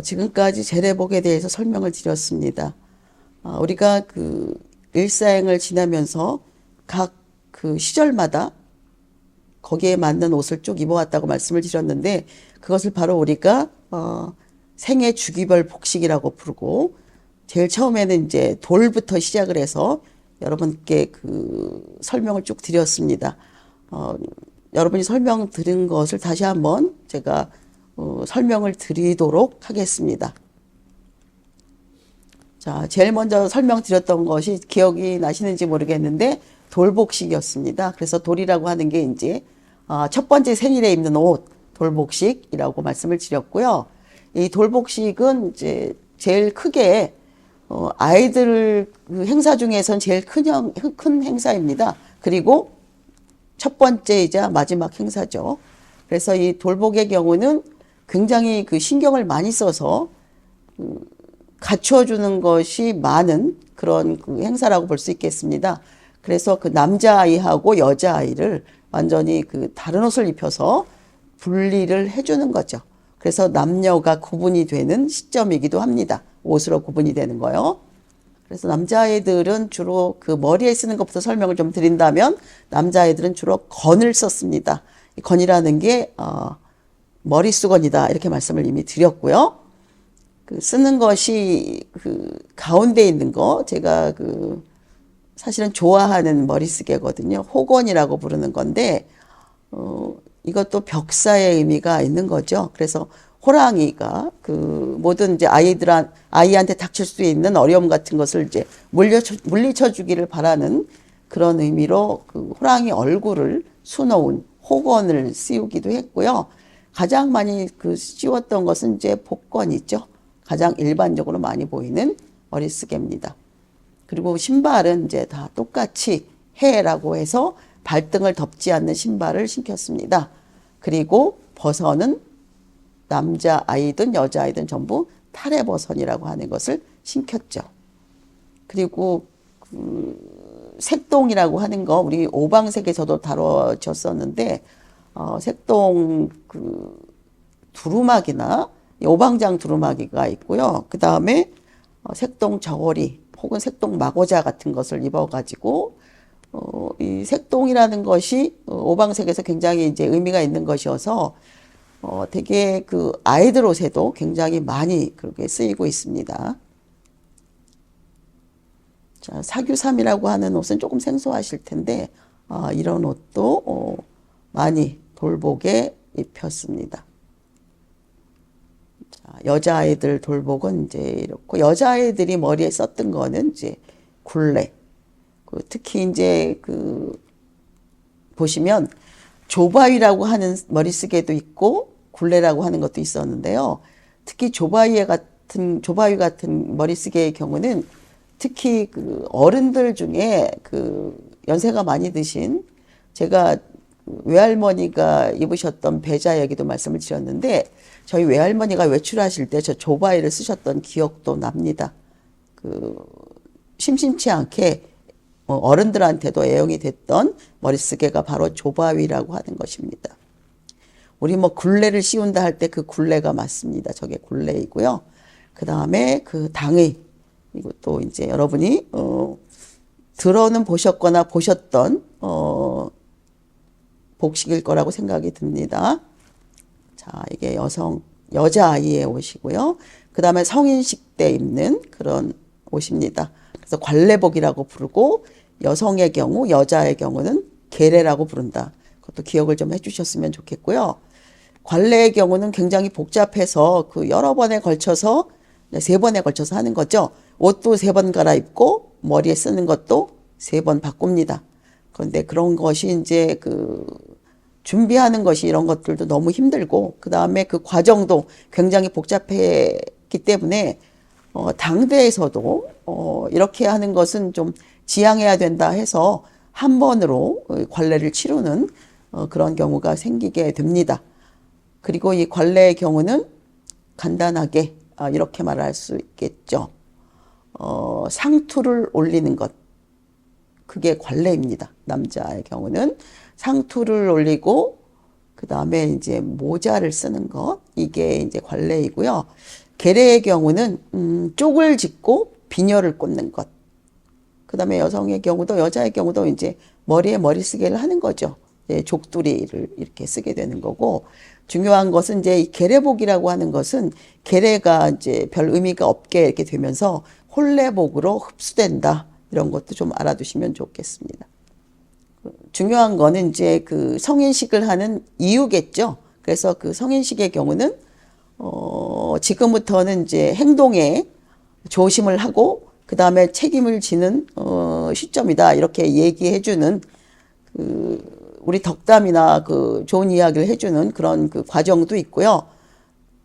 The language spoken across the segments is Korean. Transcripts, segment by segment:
지금까지 재래복에 대해서 설명을 드렸습니다. 우리가 그 일상을 지나면서 각 그 시절마다 거기에 맞는 옷을 쭉 입어왔다고 말씀을 드렸는데, 그것을 바로 우리가 생애 주기별 복식이라고 부르고, 제일 처음에는 이제 돌부터 시작을 해서 여러분께 그 설명을 쭉 드렸습니다. 여러분이 설명 들은 것을 다시 한번 제가 설명을 드리도록 하겠습니다. 자, 제일 먼저 설명드렸던 것이 기억이 나시는지 모르겠는데 돌복식이었습니다. 그래서 돌이라고 하는 게 이제 첫 번째 생일에 입는 옷, 돌복식이라고 말씀을 드렸고요. 이 돌복식은 이제 제일 크게 아이들 그 행사 중에선 제일 큰 행사입니다. 그리고 첫 번째이자 마지막 행사죠. 그래서 이 돌복의 경우는 굉장히 그 신경을 많이 써서 갖춰주는 것이 많은 그런 그 행사라고 볼 수 있겠습니다. 그래서 그 남자아이하고 여자아이를 완전히 그 다른 옷을 입혀서 분리를 해주는 거죠. 그래서 남녀가 구분이 되는 시점이기도 합니다. 옷으로 구분이 되는 거요. 그래서 남자아이들은 주로 그 머리에 쓰는 것부터 설명을 좀 드린다면, 남자아이들은 주로 건을 썼습니다. 이 건이라는 게 머리수건이다, 이렇게 말씀을 이미 드렸고요. 그 쓰는 것이 그 가운데 있는 거, 제가 그 사실은 좋아하는 머리쓰개거든요. 호건이라고 부르는 건데, 이것도 벽사의 의미가 있는 거죠. 그래서 호랑이가 그 모든 이제 아이한테 닥칠 수 있는 어려움 같은 것을 이제 물리쳐 주기를 바라는 그런 의미로 그 호랑이 얼굴을 수놓은 호건을 씌우기도 했고요. 가장 많이 그 씌웠던 것은 이제 복건이죠. 가장 일반적으로 많이 보이는 머리쓰개입니다. 그리고 신발은 이제 다 똑같이 해라고 해서 발등을 덮지 않는 신발을 신겼습니다. 그리고 버선은 남자아이든 여자아이든 전부 탈해버선이라고 하는 것을 신겼죠. 그리고 그 색동이라고 하는 거, 우리 오방색에서도 다뤄졌었는데, 색동 그 두루마기나 오방장 두루마기가 있고요. 그 다음에 색동 저고리 혹은 색동 마고자 같은 것을 입어가지고 이 색동이라는 것이 오방색에서 굉장히 이제 의미가 있는 것이어서 되게 그 아이들 옷에도 굉장히 많이 그렇게 쓰이고 있습니다. 자, 사규삼이라고 하는 옷은 조금 생소하실 텐데 이런 옷도 많이 돌복에 입혔습니다. 자, 여자아이들 돌복은 이제 이렇고, 여자아이들이 머리에 썼던 거는 이제 굴레. 특히 이제 그 보시면 조바위라고 하는 머리쓰개도 있고 굴레라고 하는 것도 있었는데요. 특히 조바위 같은 머리쓰개의 경우는 특히 그 어른들 중에 그 연세가 많이 드신, 제가 외할머니가 입으셨던 배자 얘기도 말씀을 드렸는데, 저희 외할머니가 외출하실 때 저 조바위를 쓰셨던 기억도 납니다. 그 심심치 않게 어른들한테도 애용이 됐던 머리쓰개가 바로 조바위라고 하는 것입니다. 우리 뭐 굴레를 씌운다 할 때 그 굴레가 맞습니다. 저게 굴레이고요. 그 다음에 그 당의, 이것도 이제 여러분이 들어는 보셨거나 보셨던 복식일 거라고 생각이 듭니다. 자, 이게 여자아이의 옷이고요. 그 다음에 성인식 때 입는 그런 옷입니다. 그래서 관례복이라고 부르고, 여성의 경우, 여자의 경우는 계례라고 부른다. 그것도 기억을 좀 해주셨으면 좋겠고요. 관례의 경우는 굉장히 복잡해서 그 여러 번에 걸쳐서, 3번에 걸쳐서 하는 거죠. 옷도 3번 갈아입고 머리에 쓰는 것도 3번 바꿉니다. 그런데 그런 것이 이제 그 준비하는 것이, 이런 것들도 너무 힘들고, 그 다음에 그 과정도 굉장히 복잡했기 때문에 당대에서도 이렇게 하는 것은 좀 지양해야 된다 해서 한 번으로 관례를 치르는 그런 경우가 생기게 됩니다. 그리고 이 관례의 경우는 간단하게 이렇게 말할 수 있겠죠. 상투를 올리는 것, 그게 관례입니다. 남자의 경우는 상투를 올리고 그 다음에 이제 모자를 쓰는 것, 이게 이제 관례이고요. 계례의 경우는 쪽을 짓고 비녀를 꽂는 것. 그다음에 여성의 경우도 여자의 경우도 이제 머리에 머리쓰개를 하는 거죠. 이제 족두리를 이렇게 쓰게 되는 거고 중요한 것은 이제 이 계례복이라고 하는 것은 계례가 이제 별 의미가 없게 이렇게 되면서 혼례복으로 흡수된다. 이런 것도 좀 알아두시면 좋겠습니다. 중요한 거는 이제 그 성인식을 하는 이유겠죠. 그래서 그 성인식의 경우는 지금부터는 이제 행동에 조심을 하고 그 다음에 책임을 지는 시점이다 이렇게 얘기해주는 우리 덕담이나 그 좋은 이야기를 해주는 그런 그 과정도 있고요.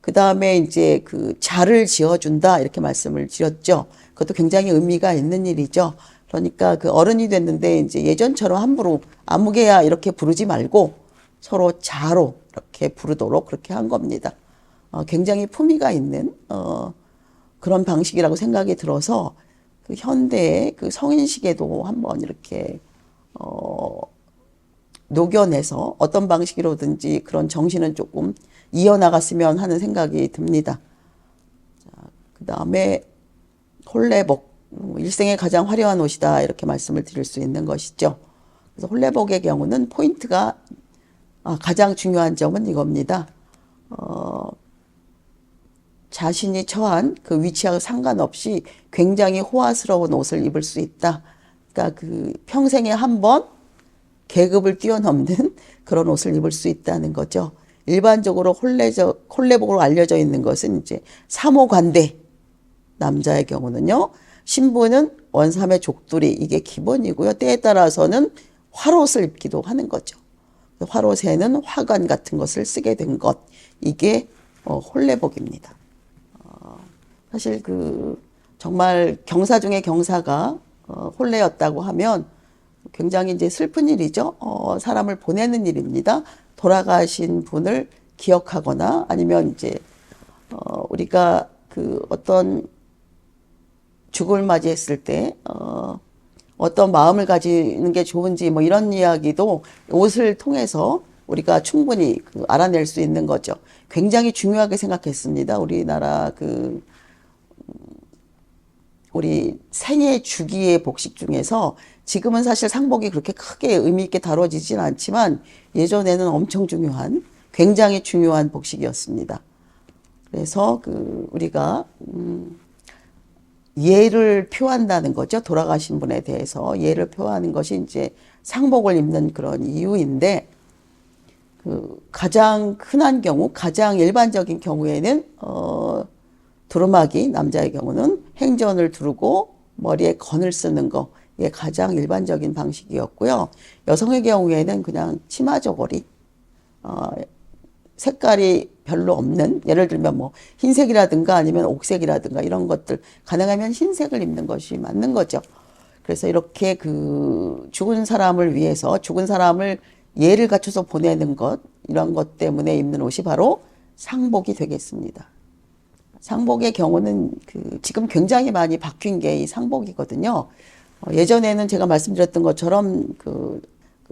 그 다음에 이제 그 자를 지어준다 이렇게 말씀을 드렸죠. 그것도 굉장히 의미가 있는 일이죠. 그러니까 그 어른이 됐는데 이제 예전처럼 함부로 아무개야 이렇게 부르지 말고 서로 자로 이렇게 부르도록 그렇게 한 겁니다. 굉장히 품위가 있는 그런 방식이라고 생각이 들어서 그 현대의 그 성인식에도 한번 이렇게 녹여내서 어떤 방식으로든지 그런 정신은 조금 이어나갔으면 하는 생각이 듭니다. 그 다음에 혼례복, 일생에 가장 화려한 옷이다 이렇게 말씀을 드릴 수 있는 것이죠. 그래서 혼례복의 경우는 포인트가 가장 중요한 점은 이겁니다. 자신이 처한 그 위치하고 상관없이 굉장히 호화스러운 옷을 입을 수 있다. 그러니까 그 평생에 한 번 계급을 뛰어넘는 그런 옷을 입을 수 있다는 거죠. 일반적으로 혼례복으로 알려져 있는 것은 이제 사모관대, 남자의 경우는요. 신부는 원삼의 족두리, 이게 기본이고요. 때에 따라서는 화롯을 입기도 하는 거죠. 화롯에는 화관 같은 것을 쓰게 된 것, 이게 혼례복입니다. 사실 그 정말 경사 중에 경사가 혼례였다고 하면 굉장히 이제 슬픈 일이죠. 사람을 보내는 일입니다. 돌아가신 분을 기억하거나 아니면 이제 우리가 그 어떤 죽음을 맞이했을 때 어떤 마음을 가지는 게 좋은지 뭐 이런 이야기도 옷을 통해서 우리가 충분히 그 알아낼 수 있는 거죠. 굉장히 중요하게 생각했습니다. 우리나라 우리 생애 주기의 복식 중에서 지금은 사실 상복이 그렇게 크게 의미 있게 다뤄지진 않지만 예전에는 엄청 중요한 굉장히 중요한 복식이었습니다. 그래서 우리가 예를 표한다는 거죠. 돌아가신 분에 대해서 예를 표하는 것이 이제 상복을 입는 그런 이유인데 가장 흔한 경우, 가장 일반적인 경우에는 두루마기, 남자의 경우는 행전을 두르고 머리에 건을 쓰는 거, 이게 가장 일반적인 방식이었고요. 여성의 경우에는 그냥 치마 저고리, 색깔이 별로 없는, 예를 들면 뭐 흰색이라든가 아니면 옥색이라든가 이런 것들, 가능하면 흰색을 입는 것이 맞는 거죠. 그래서 이렇게 죽은 사람을 위해서, 죽은 사람을 예를 갖춰서 보내는 것, 이런 것 때문에 입는 옷이 바로 상복이 되겠습니다. 상복의 경우는 지금 굉장히 많이 바뀐 게 이 상복이거든요. 예전에는 제가 말씀드렸던 것처럼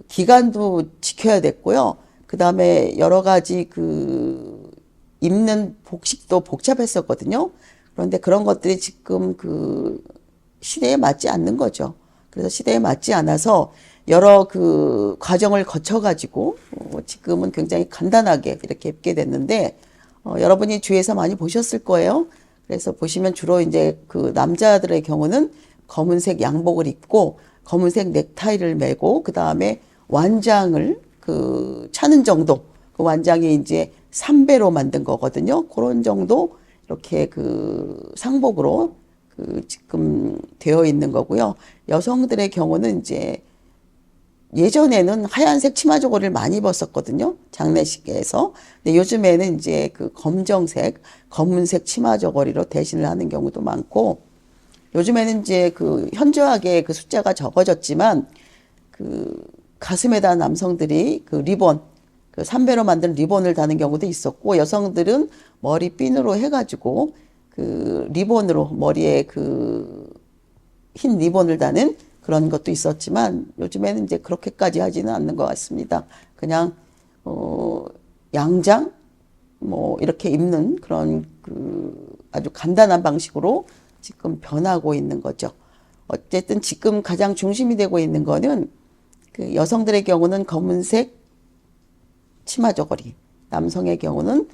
기간도 지켜야 됐고요. 그 다음에 여러 가지 입는 복식도 복잡했었거든요. 그런데 그런 것들이 지금 시대에 맞지 않는 거죠. 그래서 시대에 맞지 않아서 여러 과정을 거쳐가지고 지금은 굉장히 간단하게 이렇게 입게 됐는데 여러분이 주위에서 많이 보셨을 거예요. 그래서 보시면 주로 이제 남자들의 경우는 검은색 양복을 입고 검은색 넥타이를 매고 그 다음에 완장을 차는 정도, 그 완장이 이제 3배로 만든 거거든요. 그런 정도 이렇게 상복으로 지금 되어 있는 거고요. 여성들의 경우는 이제 예전에는 하얀색 치마 저고리를 많이 입었었거든요. 장례식에서. 근데 요즘에는 이제 검정색, 검은색 치마 저고리로 대신을 하는 경우도 많고, 요즘에는 이제 현저하게 숫자가 적어졌지만, 가슴에다 남성들이 리본, 3배로 만든 리본을 다는 경우도 있었고, 여성들은 머리핀으로 해가지고, 리본으로, 머리에 흰 리본을 다는 그런 것도 있었지만 요즘에는 이제 그렇게까지 하지는 않는 것 같습니다. 그냥 양장 뭐 이렇게 입는 그런 아주 간단한 방식으로 지금 변하고 있는 거죠. 어쨌든 지금 가장 중심이 되고 있는 거는 그 여성들의 경우는 검은색 치마 저고리, 남성의 경우는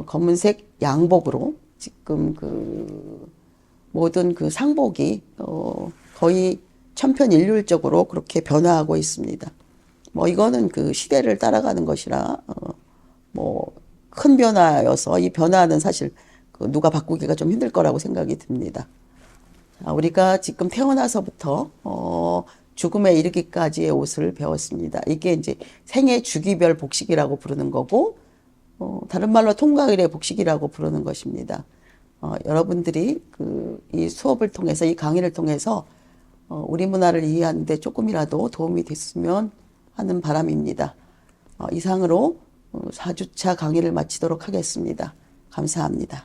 검은색 양복으로 지금 그 모든 그 상복이 거의 천편일률적으로 그렇게 변화하고 있습니다. 뭐 이거는 그 시대를 따라가는 것이라 뭐 큰 변화여서 이 변화는 사실 그 누가 바꾸기가 좀 힘들 거라고 생각이 듭니다. 우리가 지금 태어나서부터 죽음에 이르기까지의 옷을 배웠습니다. 이게 이제 생애 주기별 복식이라고 부르는 거고 다른 말로 통과일의 복식이라고 부르는 것입니다. 여러분들이 이 수업을 통해서 이 강의를 통해서 우리 문화를 이해하는데 조금이라도 도움이 됐으면 하는 바람입니다. 이상으로 4주차 강의를 마치도록 하겠습니다. 감사합니다.